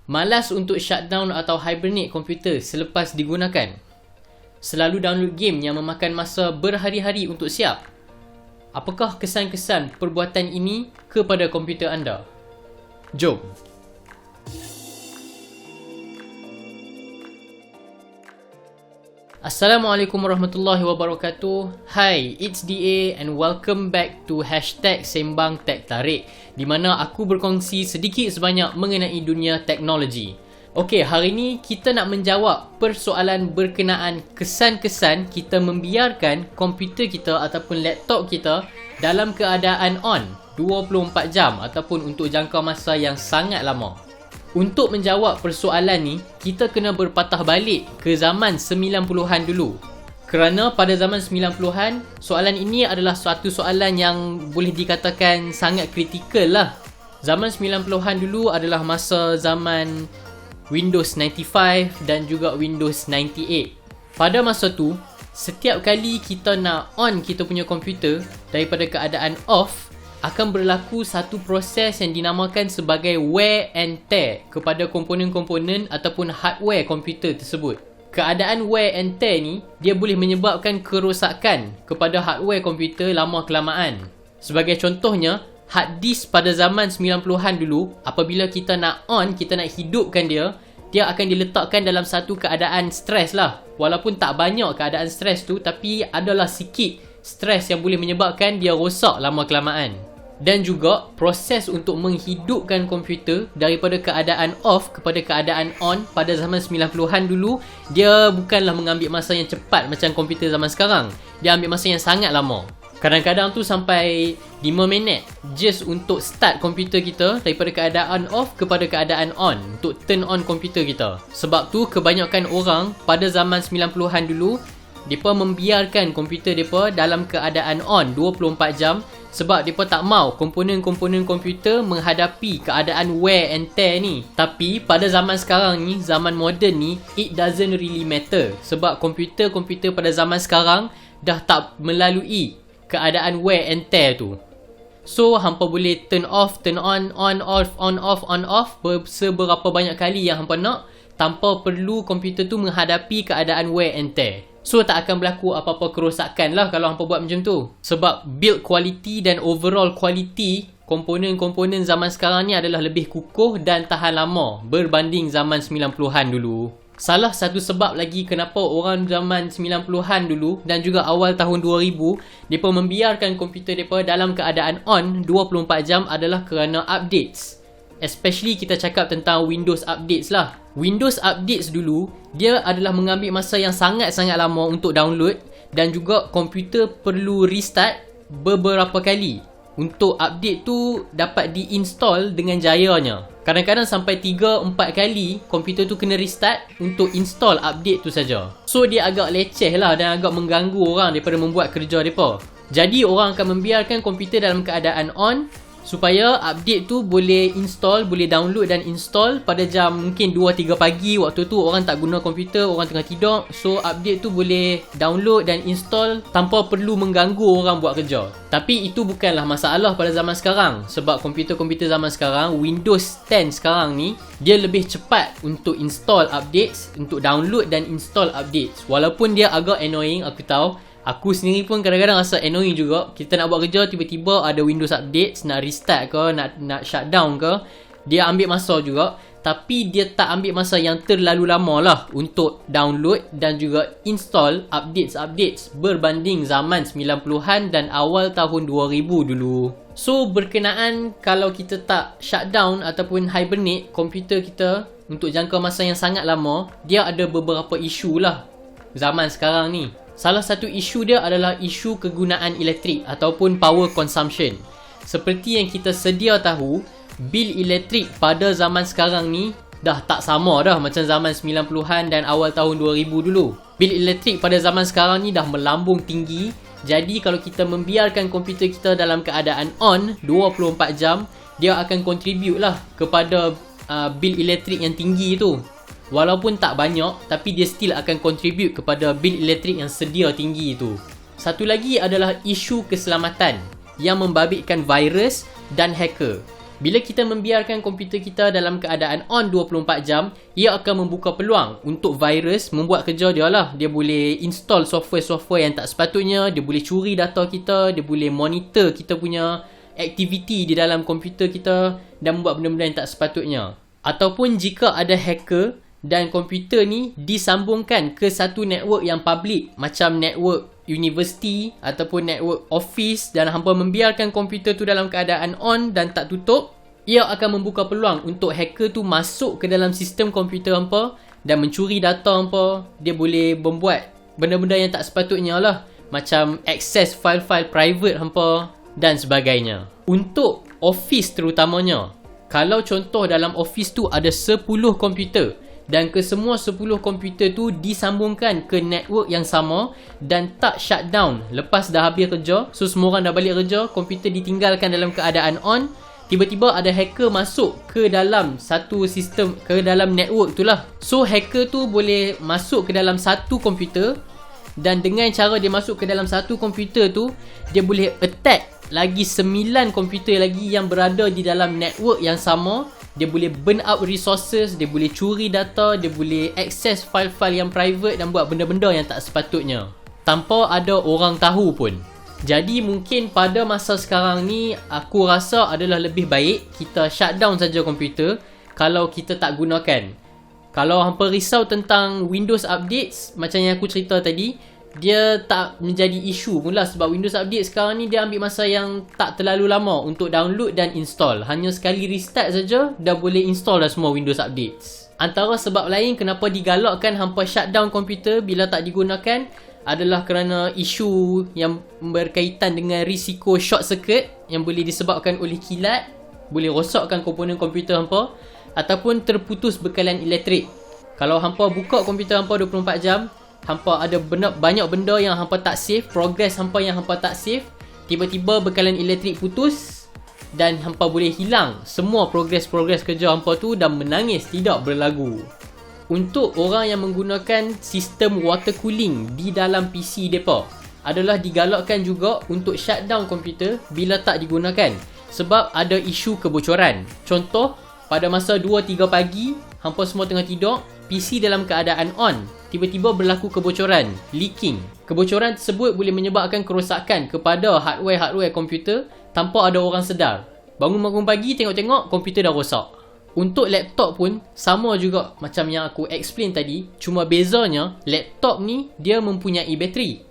Malas untuk shutdown atau hibernate komputer selepas digunakan. Selalu download game yang memakan masa berhari-hari untuk siap. Apakah kesan-kesan perbuatan ini kepada komputer anda? Jom. Assalamualaikum warahmatullahi wabarakatuh. Hi, it's DA and welcome back to #Sembang Tech Tarik, di mana aku berkongsi sedikit sebanyak mengenai dunia teknologi. Okey, hari ni kita nak menjawab persoalan berkenaan kesan-kesan kita membiarkan komputer kita ataupun laptop kita dalam keadaan on 24 jam ataupun untuk jangka masa yang sangat lama. Untuk menjawab persoalan ni, kita kena berpatah balik ke zaman 90-an dulu. Kerana pada zaman 90-an, soalan ini adalah suatu soalan yang boleh dikatakan sangat kritikal lah. Zaman 90-an dulu adalah masa zaman Windows 95 dan juga Windows 98. Pada masa tu, setiap kali kita nak on kita punya komputer daripada keadaan off, akan berlaku satu proses yang dinamakan sebagai wear and tear kepada komponen-komponen ataupun hardware komputer tersebut. Keadaan wear and tear ni, dia boleh menyebabkan kerosakan kepada hardware komputer lama kelamaan. Sebagai contohnya, hard disk pada zaman 90-an dulu, apabila kita nak on, kita nak hidupkan dia akan diletakkan dalam satu keadaan stres lah. Walaupun tak banyak keadaan stres tu, tapi adalah sikit stres yang boleh menyebabkan dia rosak lama kelamaan. Dan juga proses untuk menghidupkan komputer daripada keadaan off kepada keadaan on pada zaman 90-an dulu, dia bukanlah mengambil masa yang cepat macam komputer zaman sekarang. Dia ambil masa yang sangat lama. Kadang-kadang tu sampai 5 minit just untuk start komputer kita daripada keadaan off kepada keadaan on, untuk turn on komputer kita. Sebab tu kebanyakan orang pada zaman 90-an dulu, mereka membiarkan komputer mereka dalam keadaan on 24 jam sebab mereka tak mau komponen-komponen komputer menghadapi keadaan wear and tear ni. Tapi pada zaman sekarang ni, zaman moden ni, it doesn't really matter sebab komputer-komputer pada zaman sekarang dah tak melalui keadaan wear and tear tu. So, hampa boleh turn off, turn on off, on off seberapa banyak kali yang hampa nak tanpa perlu komputer tu menghadapi keadaan wear and tear. So, tak akan berlaku apa-apa kerosakan lah kalau hampa buat macam tu. Sebab build quality dan overall quality komponen-komponen zaman sekarang ni adalah lebih kukuh dan tahan lama berbanding zaman 90-an dulu. Salah satu sebab lagi kenapa orang zaman 90-an dulu dan juga awal tahun 2000 mereka membiarkan komputer mereka dalam keadaan on 24 jam adalah kerana updates. Especially kita cakap tentang Windows updates lah. Windows updates dulu, dia adalah mengambil masa yang sangat-sangat lama untuk download dan juga komputer perlu restart beberapa kali untuk update tu dapat diinstall dengan jayanya. Kadang-kadang sampai 3-4 kali komputer tu kena restart untuk install update tu saja. So dia agak leceh lah dan agak mengganggu orang daripada membuat kerja mereka. Jadi orang akan membiarkan komputer dalam keadaan on supaya update tu boleh install, boleh download dan install pada jam mungkin 2-3 pagi. Waktu tu orang tak guna komputer, orang tengah tidur. So update tu boleh download dan install tanpa perlu mengganggu orang buat kerja. Tapi itu bukanlah masalah pada zaman sekarang. Sebab komputer-komputer zaman sekarang, Windows 10 sekarang ni, dia lebih cepat untuk install updates, untuk download dan install updates. Walaupun dia agak annoying, aku tahu. Aku sendiri pun kadang-kadang rasa annoying juga. Kita nak buat kerja, tiba-tiba ada Windows updates, nak restart ke, nak shutdown ke, dia ambil masa juga. Tapi dia tak ambil masa yang terlalu lama lah untuk download dan juga install updates berbanding zaman 90-an dan awal tahun 2000 dulu. So berkenaan kalau kita tak shutdown ataupun hibernate komputer kita untuk jangka masa yang sangat lama, dia ada beberapa isu lah zaman sekarang ni. Salah satu isu dia adalah isu kegunaan elektrik ataupun power consumption. Seperti yang kita sedia tahu, bil elektrik pada zaman sekarang ni dah tak sama dah macam zaman 90-an dan awal tahun 2000 dulu. Bil elektrik pada zaman sekarang ni dah melambung tinggi. Jadi kalau kita membiarkan komputer kita dalam keadaan on 24 jam, dia akan contribute lah kepada bil elektrik yang tinggi tu. Walaupun tak banyak, tapi dia still akan contribute kepada bil elektrik yang sedia tinggi itu. Satu lagi adalah isu keselamatan yang membabitkan virus dan hacker. Bila kita membiarkan komputer kita dalam keadaan on 24 jam, ia akan membuka peluang untuk virus membuat kerja dia lah. Dia boleh install software-software yang tak sepatutnya, dia boleh curi data kita, dia boleh monitor kita punya aktiviti di dalam komputer kita dan membuat benda-benda yang tak sepatutnya. Ataupun jika ada hacker dan komputer ni disambungkan ke satu network yang public, macam network universiti ataupun network office, dan hampa membiarkan komputer tu dalam keadaan on dan tak tutup, ia akan membuka peluang untuk hacker tu masuk ke dalam sistem komputer hampa dan mencuri data hampa. Dia boleh membuat benda-benda yang tak sepatutnya lah, macam access file-file private hampa dan sebagainya. Untuk office terutamanya, kalau contoh dalam office tu ada 10 komputer dan kesemua 10 komputer tu disambungkan ke network yang sama dan tak shutdown lepas dah habis kerja, so semua orang dah balik kerja, komputer ditinggalkan dalam keadaan on, tiba-tiba ada hacker masuk ke dalam satu sistem, ke dalam network tu lah. So hacker tu boleh masuk ke dalam satu komputer, dan dengan cara dia masuk ke dalam satu komputer tu, dia boleh attack lagi 9 komputer lagi yang berada di dalam network yang sama. Dia boleh burn out resources, dia boleh curi data, dia boleh access file-file yang private dan buat benda-benda yang tak sepatutnya tanpa ada orang tahu pun. Jadi mungkin pada masa sekarang ni, aku rasa adalah lebih baik kita shutdown saja komputer kalau kita tak gunakan. Kalau hampa risau tentang Windows updates, macam yang aku cerita tadi, dia tak menjadi isu pun lah, sebab Windows update sekarang ni dia ambil masa yang tak terlalu lama untuk download dan install. Hanya sekali restart saja dah boleh install dah semua Windows updates. Antara sebab lain kenapa digalakkan hampa shutdown komputer bila tak digunakan adalah kerana isu yang berkaitan dengan risiko short circuit yang boleh disebabkan oleh kilat, boleh rosakkan komponen komputer hampa, ataupun terputus bekalan elektrik. Kalau hampa buka komputer hampa 24 jam, hampa ada banyak benda yang hampa tak save, progress hampa yang hampa tak save, tiba-tiba bekalan elektrik putus dan hampa boleh hilang semua progress kerja hampa tu dan menangis tidak berlagu. Untuk orang yang menggunakan sistem water cooling di dalam PC depa, adalah digalakkan juga untuk shutdown komputer bila tak digunakan, sebab ada isu kebocoran. Contoh, pada masa 2-3 pagi, hampa semua tengah tidur, PC dalam keadaan on, tiba-tiba berlaku kebocoran, leaking. Kebocoran tersebut boleh menyebabkan kerosakan kepada hardware komputer tanpa ada orang sedar. Bangun pagi, tengok-tengok komputer dah rosak. Untuk laptop pun sama juga macam yang aku explain tadi, cuma bezanya laptop ni dia mempunyai bateri.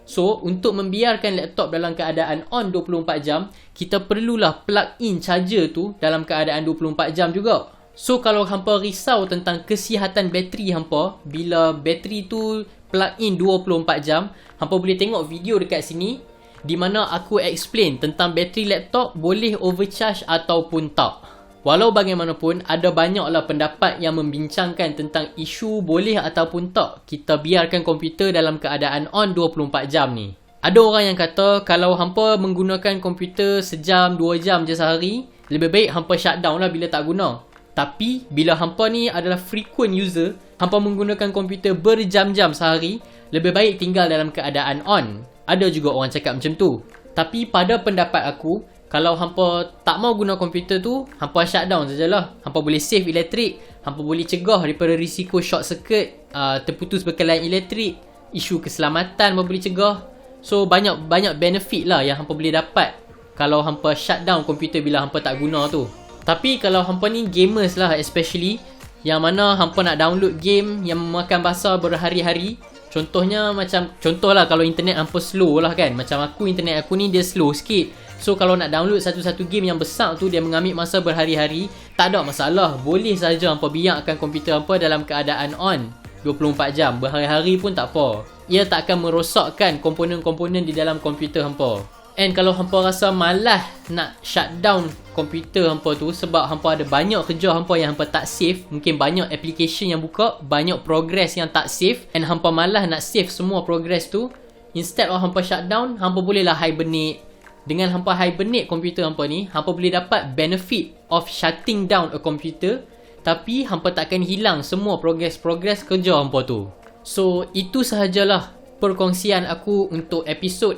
So, untuk membiarkan laptop dalam keadaan on 24 jam, kita perlulah plug in charger tu dalam keadaan 24 jam juga. So, kalau hampa risau tentang kesihatan bateri hampa, bila bateri tu plug in 24 jam, hampa boleh tengok video dekat sini di mana aku explain tentang bateri laptop boleh overcharge ataupun tak. Walau bagaimanapun, ada banyaklah pendapat yang membincangkan tentang isu boleh ataupun tak kita biarkan komputer dalam keadaan on 24 jam ni. Ada orang yang kata kalau hampa menggunakan komputer sejam 2 jam je sehari, lebih baik hampa shutdown lah bila tak guna. Tapi bila hampa ni adalah frequent user, hampa menggunakan komputer berjam-jam sehari, lebih baik tinggal dalam keadaan on. Ada juga orang cakap macam tu. Tapi pada pendapat aku, kalau hampa tak mau guna komputer tu, hampa shutdown sajalah. Hampa boleh save elektrik, hampa boleh cegah daripada risiko short circuit, terputus bekalan elektrik, isu keselamatan hampa boleh cegah. So banyak benefit lah yang hampa boleh dapat kalau hampa shutdown komputer bila hampa tak guna tu. Tapi kalau hampa ni gamers lah especially, yang mana hampa nak download game yang memakan masa berhari-hari. Contohlah kalau internet hampa slow lah kan. Macam aku, internet aku ni dia slow sikit. So kalau nak download satu-satu game yang besar tu, dia mengambil masa berhari-hari, tak ada masalah. Boleh saja hampa biarkan komputer hampa dalam keadaan on 24 jam, berhari-hari pun tak apa. Ia tak akan merosakkan komponen-komponen di dalam komputer hampa. And kalau hampa rasa malas nak shutdown komputer hampa tu sebab hampa ada banyak kerja hampa yang hampa tak save, mungkin banyak application yang buka, banyak progress yang tak save, and hampa malas nak save semua progress tu, instead of hampa shutdown, hampa bolehlah hibernate. Dengan hampa hibernate komputer hampa ni, hampa boleh dapat benefit of shutting down a computer, tapi hampa takkan hilang semua progress kerja hampa tu. So, itu sahajalah perkongsian aku untuk episod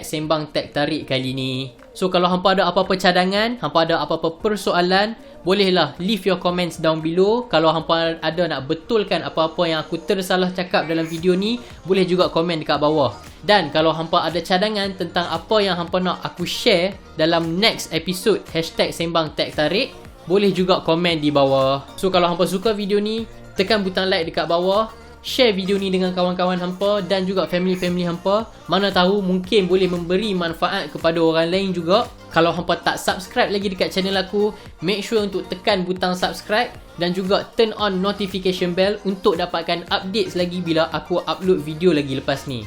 #Sembang Tech Tarik kali ni. So kalau hampa ada apa-apa cadangan, hampa ada apa-apa persoalan, bolehlah leave your comments down below. Kalau hampa ada nak betulkan apa-apa yang aku tersalah cakap dalam video ni, boleh juga komen dekat bawah. Dan kalau hampa ada cadangan tentang apa yang hampa nak aku share dalam next episode #Sembang Tech Tarik, boleh juga komen di bawah. So kalau hampa suka video ni, tekan butang like dekat bawah, share video ni dengan kawan-kawan hampa dan juga family-family hampa. Mana tahu mungkin boleh memberi manfaat kepada orang lain juga. Kalau hampa tak subscribe lagi dekat channel aku, make sure untuk tekan butang subscribe dan juga turn on notification bell untuk dapatkan updates lagi bila aku upload video lagi lepas ni.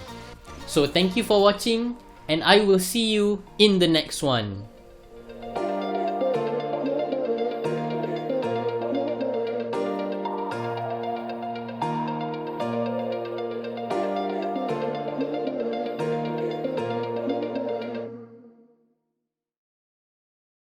So thank you for watching and I will see you in the next one.